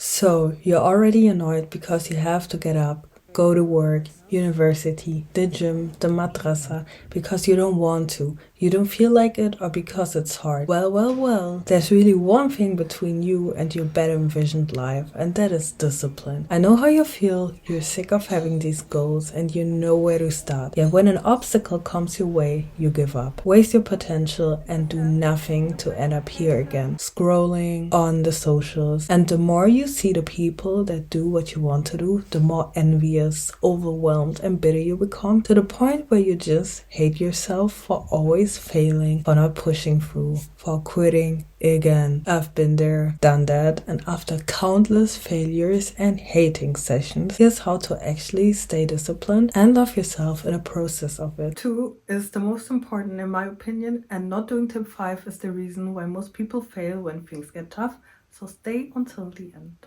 So you're already annoyed because you have to get up, go to work, university, the gym, the madrasa, because you don't want to, you don't feel like it, or because it's hard. Well, there's really one thing between you and your better envisioned life, and that is discipline. I know how you feel, you're sick of having these goals, and you know where to start. Yet when an obstacle comes your way, you give up, waste your potential, and do nothing to end up here again, scrolling on the socials. And the more you see the people that do what you want to do, the more envious, overwhelmed, and bitter you become, to the point where you just hate yourself for always failing, for not pushing through, for quitting again. I've been there, done that, and after countless failures and hating sessions, here's how to actually stay disciplined and love yourself in the process of it. 2 is the most important in my opinion, and not doing tip 5 is the reason why most people fail when things get tough, so stay until the end.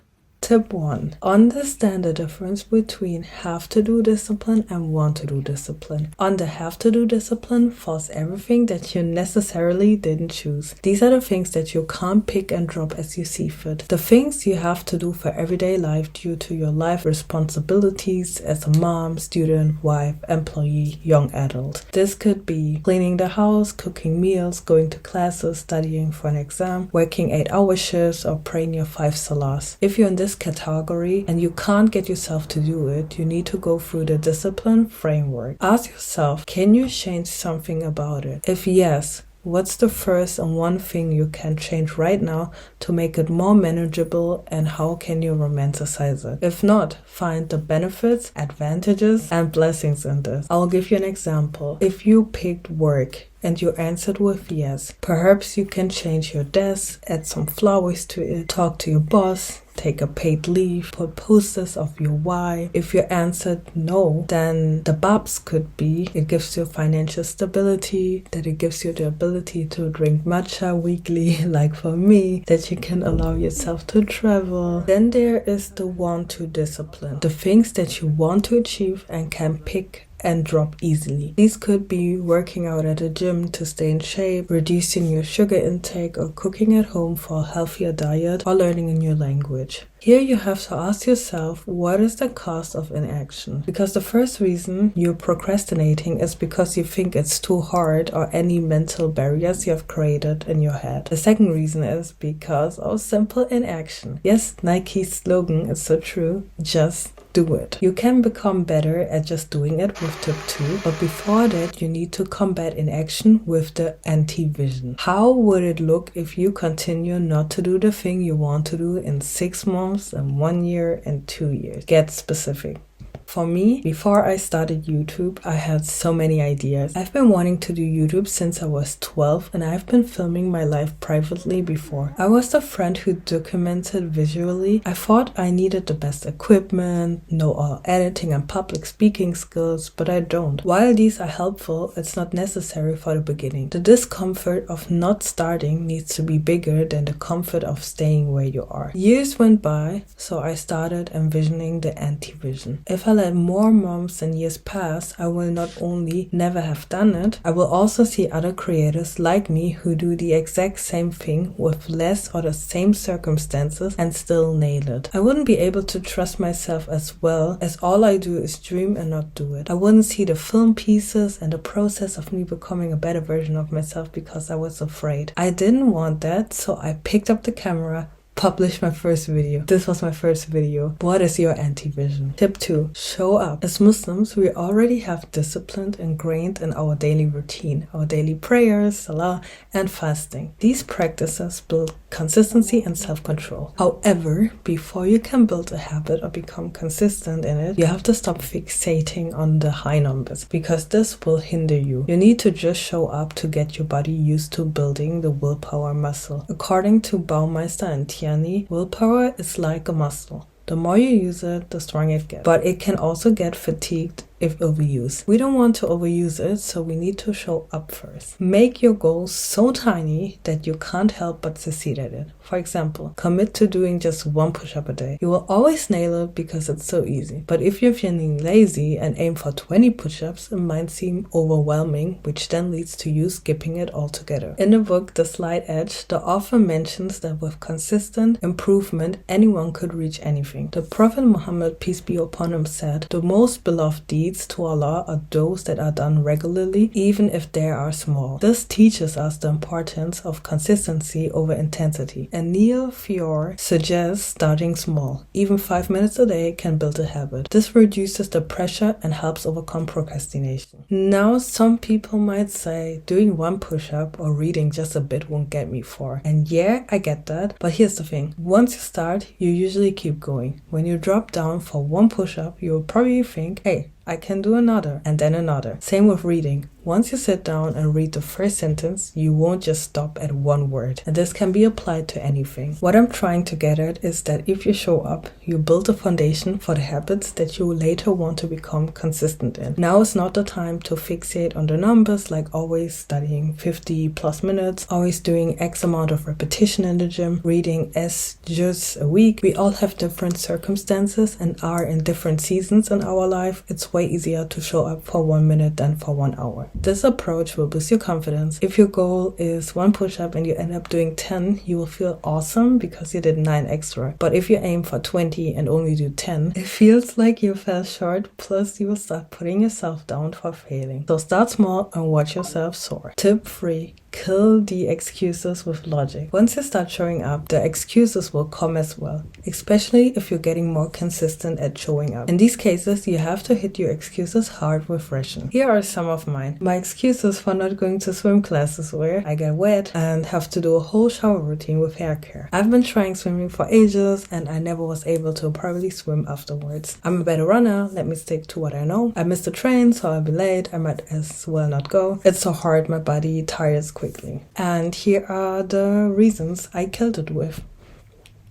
Tip 1. Understand the difference between have to do discipline and want to do discipline. Under have to do discipline falls everything that you necessarily didn't choose. These are the things that you can't pick and drop as you see fit. The things you have to do for everyday life due to your life responsibilities as a mom, student, wife, employee, young adult. This could be cleaning the house, cooking meals, going to classes, studying for an exam, working 8-hour shifts, or praying your 5 salahs. If you're in this category and you can't get yourself to do it, you need to go through the discipline framework. Ask yourself, can you change something about it? If yes, what's the first and one thing you can change right now to make it more manageable, and how can you romanticize it? If not, find the benefits, advantages, and blessings in this. I'll give you an example. If you picked work and you answered with yes, perhaps you can change your desk, add some flowers to it, talk to your boss, take a paid leave, put posters of your why. If you answered no, then the bobs could be it gives you financial stability, that it gives you the ability to drink matcha weekly, like for me, that you can allow yourself to travel. Then there is the want to discipline, the things that you want to achieve and can pick and drop easily. These could be working out at a gym to stay in shape, reducing your sugar intake, or cooking at home for a healthier diet, or learning a new language. Here you have to ask yourself, what is the cost of inaction? Because the first reason you're procrastinating is because you think it's too hard, or any mental barriers you have created in your head. The second reason is because of simple inaction. Yes, Nike's slogan is so true, just do it. You can become better at just doing it with tip 2, but before that you need to combat inaction with the anti-vision. How would it look if you continue not to do the thing you want to do in 6 months and 1 year and 2 years? Get specific. For me, before I started YouTube, I had so many ideas. I've been wanting to do YouTube since I was 12, and I've been filming my life privately before. I was the friend who documented visually. I thought I needed the best equipment, know all editing and public speaking skills, but I don't. While these are helpful, it's not necessary for the beginning. The discomfort of not starting needs to be bigger than the comfort of staying where you are. Years went by, so I started envisioning the anti-vision. If I let more months and years pass, I will not only never have done it, I will also see other creators like me who do the exact same thing with less or the same circumstances and still nail it. I wouldn't be able to trust myself as well, as all I do is dream and not do it. I wouldn't see the film pieces and the process of me becoming a better version of myself because I was afraid. I didn't want that, so I picked up the camera, published my first video. This was my first video. What is your anti-vision? Tip 2. Show up. As Muslims, we already have discipline ingrained in our daily routine, our daily prayers, salah, and fasting. These practices build consistency and self-control. However, before you can build a habit or become consistent in it, you have to stop fixating on the high numbers, because this will hinder you. You need to just show up to get your body used to building the willpower muscle. According to Baumeister and Tierney, willpower is like a muscle. The more you use it, the stronger it gets. But it can also get fatigued if overused. We don't want to overuse it, so we need to show up first. Make your goals so tiny that you can't help but succeed at it. For example, commit to doing just 1 push-up a day. You will always nail it because it's so easy. But if you're feeling lazy and aim for 20 push-ups, it might seem overwhelming, which then leads to you skipping it altogether. In the book, The Slight Edge, the author mentions that with consistent improvement, anyone could reach anything. The Prophet Muhammad, peace be upon him, said, "The most beloved deeds to Allah are those that are done regularly, even if they are small." This teaches us the importance of consistency over intensity. And Neil Fiore suggests starting small. Even 5 minutes a day can build a habit. This reduces the pressure and helps overcome procrastination. Now, some people might say doing 1 push-up or reading just a bit won't get me far. And yeah, I get that. But here's the thing. Once you start, you usually keep going. When you drop down for 1 push-up, you will probably think, hey, I can do another, and then another. Same with reading. Once you sit down and read the first sentence, you won't just stop at 1 word. And this can be applied to anything. What I'm trying to get at is that if you show up, you build a foundation for the habits that you later want to become consistent in. Now is not the time to fixate on the numbers, like always studying 50 plus minutes, always doing X amount of repetition in the gym, reading S just a week. We all have different circumstances and are in different seasons in our life. It's way easier to show up for 1 minute than for 1 hour. This approach will boost your confidence. If your goal is 1 push-up and you end up doing 10, you will feel awesome because you did 9 extra. But if you aim for 20 and only do 10, it feels like you fell short, plus you will start putting yourself down for failing. So start small and watch yourself soar. Tip 3. Kill the excuses with logic. Once you start showing up, the excuses will come as well, especially if you're getting more consistent at showing up. In these cases, you have to hit your excuses hard with ration. Here are some of mine. My excuses for not going to swim classes were I get wet and have to do a whole shower routine with hair care. I've been trying swimming for ages and I never was able to properly swim afterwards. I'm a better runner, let me stick to what I know. I missed the train, so I'll be late. I might as well not go. It's so hard, my body tires quickly. And here are the reasons I killed it with.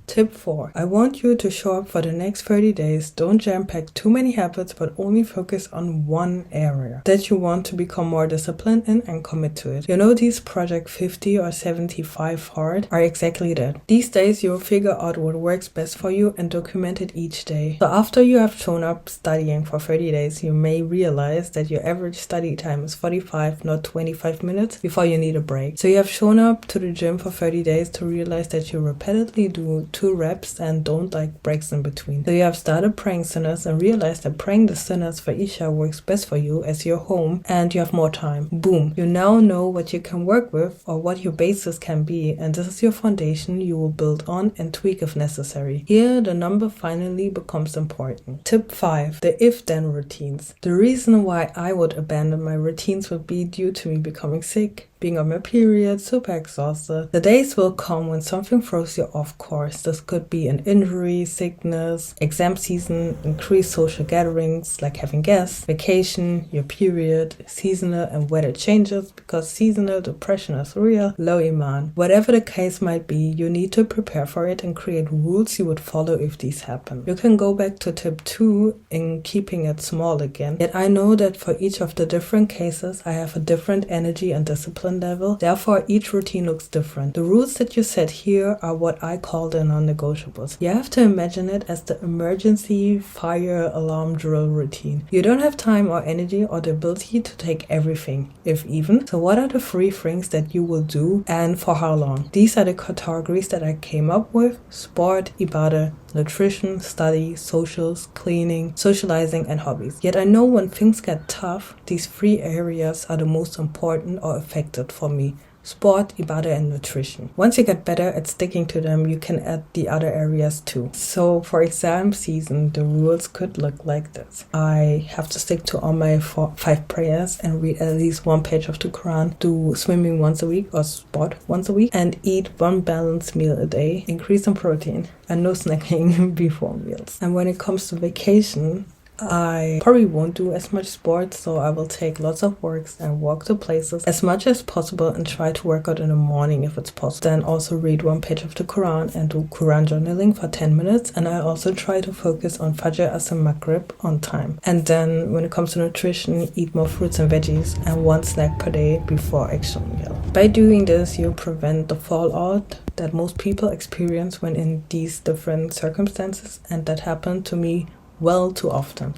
Tip 4. I want you to show up for the next 30 days. Don't jam-pack too many habits, but only focus on one area that you want to become more disciplined in and commit to it. You know, these Project 50 or 75 hard are exactly that. These days, you'll figure out what works best for you and document it each day. So after you have shown up studying for 30 days, you may realize that your average study time is 45, not 25 minutes before you need a break. So you have shown up to the gym for 30 days to realize that you repeatedly do 2 reps and don't like breaks in between. So you have started praying sunnahs and realized that praying the sunnahs for Isha works best for you as you're home and you have more time. Boom. You now know what you can work with or what your basis can be, and this is your foundation you will build on and tweak if necessary. Here, the number finally becomes important. Tip 5. The if-then routines. The reason why I would abandon my routines would be due to me becoming sick, being on my period, super exhausted. The days will come when something throws you off course. This could be an injury, sickness, exam season, increased social gatherings like having guests, vacation, your period, seasonal and weather changes, because seasonal depression is real, low iman. Whatever the case might be, you need to prepare for it and create rules you would follow if these happen. You can go back to tip 2 in keeping it small again. Yet I know that for each of the different cases, I have a different energy and discipline level. Therefore, each routine looks different. The rules that you set here are what I call the non-negotiables. You have to imagine it as the emergency fire alarm drill routine. You don't have time or energy or the ability to take everything, if even. So what are the 3 things that you will do and for how long? These are the categories that I came up with: sport, ibadah, nutrition, study, socials, cleaning, socializing, and hobbies. Yet I know when things get tough, these 3 areas are the most important or affected for me: sport, ibadah, and nutrition. Once you get better at sticking to them, you can add the other areas too. So for exam season, the rules could look like this. I have to stick to all my 5 prayers and read at least 1 page of the Quran, do swimming once a week or sport once a week, and eat 1 balanced meal a day, increase in protein, and no snacking before meals. And when it comes to vacation, I probably won't do as much sports, so I will take lots of walks and walk to places as much as possible and try to work out in the morning if it's possible. Then also read one page of the Quran and do Quran journaling for 10 minutes. And I also try to focus on Fajr, Asr, Maghrib on time. And then when it comes to nutrition, eat more fruits and veggies and one snack per day before actual meal. By doing this, you prevent the fallout that most people experience when in these different circumstances, and that happened to me well too often.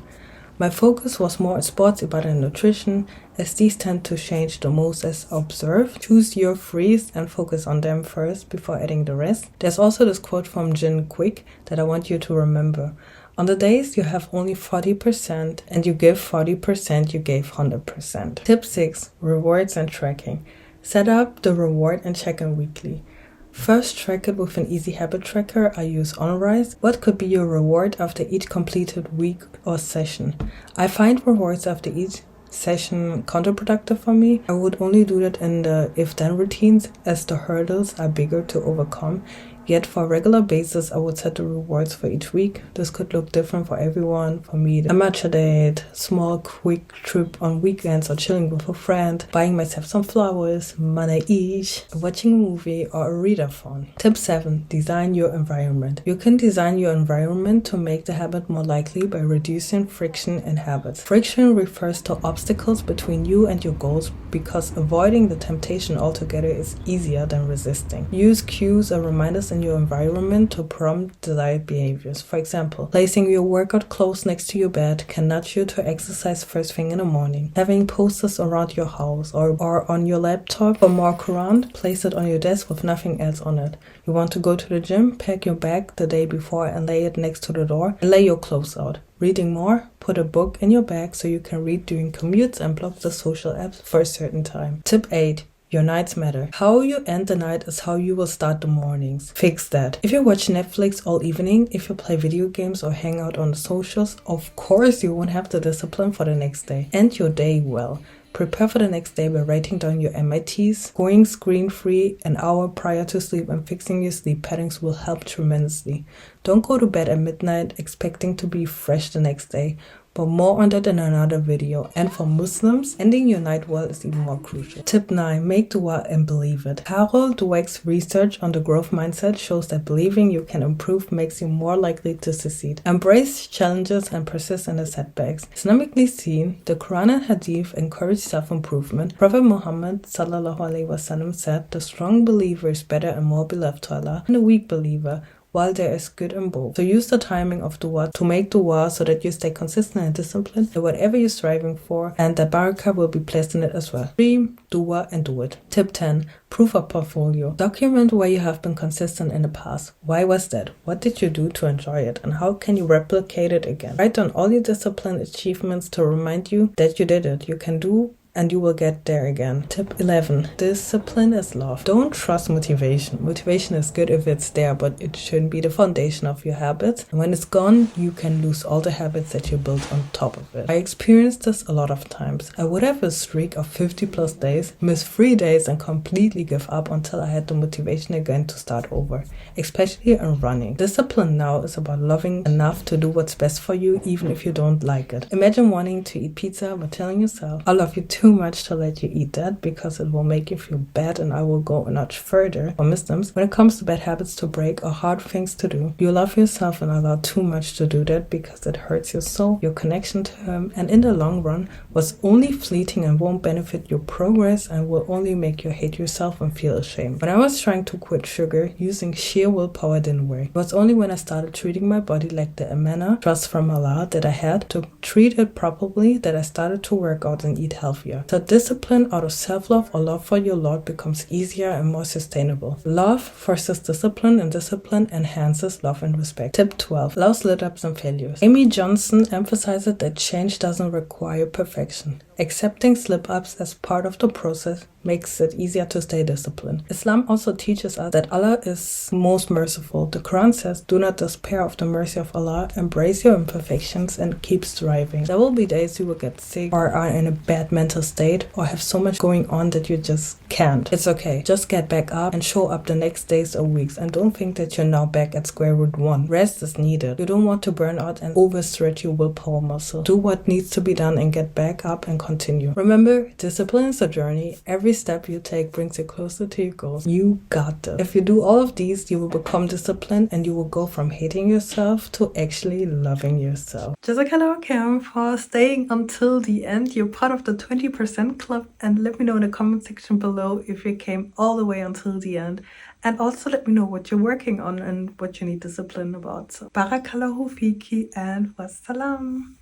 My focus was more on sports, ibadah and nutrition, as these tend to change the most as observed. Choose your frees and focus on them first before adding the rest. There's also this quote from Jin Quick that I want you to remember. On the days you have only 40% and you give 40%, you gave 100%. Tip 6. Rewards and tracking. Set up the reward and check-in weekly. First, track it with an easy habit tracker. I use OnRise. What could be your reward after each completed week or session? I find rewards after each session counterproductive for me. I would only do that in the if-then routines as the hurdles are bigger to overcome. Yet for a regular basis, I would set the rewards for each week. This could look different for everyone. For me, a matcha date, small quick trip on weekends or chilling with a friend, buying myself some flowers, manaish, watching a movie or a readathon. Tip 7. Design your environment. You can design your environment to make the habit more likely by reducing friction in habits. Friction refers to obstacles between you and your goals because avoiding the temptation altogether is easier than resisting. Use cues or reminders in your environment to prompt desired behaviors. For example, placing your workout clothes next to your bed can nudge you to exercise first thing in the morning. Having posters around your house or on your laptop for more Quran, place it on your desk with nothing else on it. You want to go to the gym? Pack your bag the day before and lay it next to the door and lay your clothes out. Reading more? Put a book in your bag so you can read during commutes and block the social apps for a certain time. Tip 8. Your nights matter. How you end the night is how you will start the mornings. Fix that. If you watch Netflix all evening, if you play video games or hang out on the socials, of course you won't have the discipline for the next day. End your day well. Prepare for the next day by writing down your MITs. Going screen-free an hour prior to sleep and fixing your sleep patterns will help tremendously. Don't go to bed at midnight expecting to be fresh the next day. But more on that in another video. And for Muslims, ending your night well is even more crucial. Tip 9. Make dua and believe it. Harold Dweck's research on the growth mindset shows that believing you can improve makes you more likely to succeed. Embrace challenges and persist in the setbacks. Islamically seen, the Quran and Hadith encourage self-improvement. Prophet Muhammad ﷺ said, the strong believer is better and more beloved to Allah than the weak believer, while there is good in both. So use the timing of dua to make dua so that you stay consistent and disciplined in whatever you're striving for, and the barakah will be placed in it as well. Dream, dua, and do it. Tip 10. Proof of portfolio. Document where you have been consistent in the past. Why was that? What did you do to enjoy it? And how can you replicate it again? Write down all your discipline achievements to remind you that you did it. You can do and you will get there again. Tip 11. Discipline is love. Don't trust motivation. Motivation is good if it's there, but it shouldn't be the foundation of your habits. And when it's gone, you can lose all the habits that you built on top of it. I experienced this a lot of times. I would have a streak of 50 plus days, miss 3 days and completely give up until I had the motivation again to start over, especially in running. Discipline now is about loving enough to do what's best for you, even if you don't like it. Imagine wanting to eat pizza but telling yourself, I love you too much to let you eat that because it will make you feel bad, and I will go a notch further. For Muslims, when it comes to bad habits to break or hard things to do, you love yourself and allow too much to do that because it hurts your soul, your connection to Him, and in the long run was only fleeting and won't benefit your progress and will only make you hate yourself and feel ashamed. When I was trying to quit sugar, using sheer willpower didn't work. It was only when I started treating my body like the amana, trust from Allah, that I had to treat it properly, that I started to work out and eat healthier. So discipline out of self-love or love for your Lord becomes easier and more sustainable. Love versus discipline, and discipline enhances love and respect. Tip 12. Allow slip-ups and failures. Amy Johnson emphasizes that change doesn't require perfection. Accepting slip-ups as part of the process makes it easier to stay disciplined. Islam also teaches us that Allah is most merciful. The Quran says, "Do not despair of the mercy of Allah, embrace your imperfections and keep striving." There will be days you will get sick or are in a bad mental state or have so much going on that you just can't. It's okay. Just get back up and show up the next days or weeks, and don't think that you're now back at square root one. Rest is needed. You don't want to burn out and overstretch your willpower muscle. Do what needs to be done and get back up and continue. Remember, discipline is a journey. Every step you take brings you closer to your goals. You got this. If you do all of these, you will become disciplined and you will go from hating yourself to actually loving yourself. Jazakallah Khairan for staying until the end. You're part of the 20% club, and let me know in the comment section below if you came all the way until the end. And also let me know what you're working on and what you need discipline about. So, Barakallahu fiki and wassalam.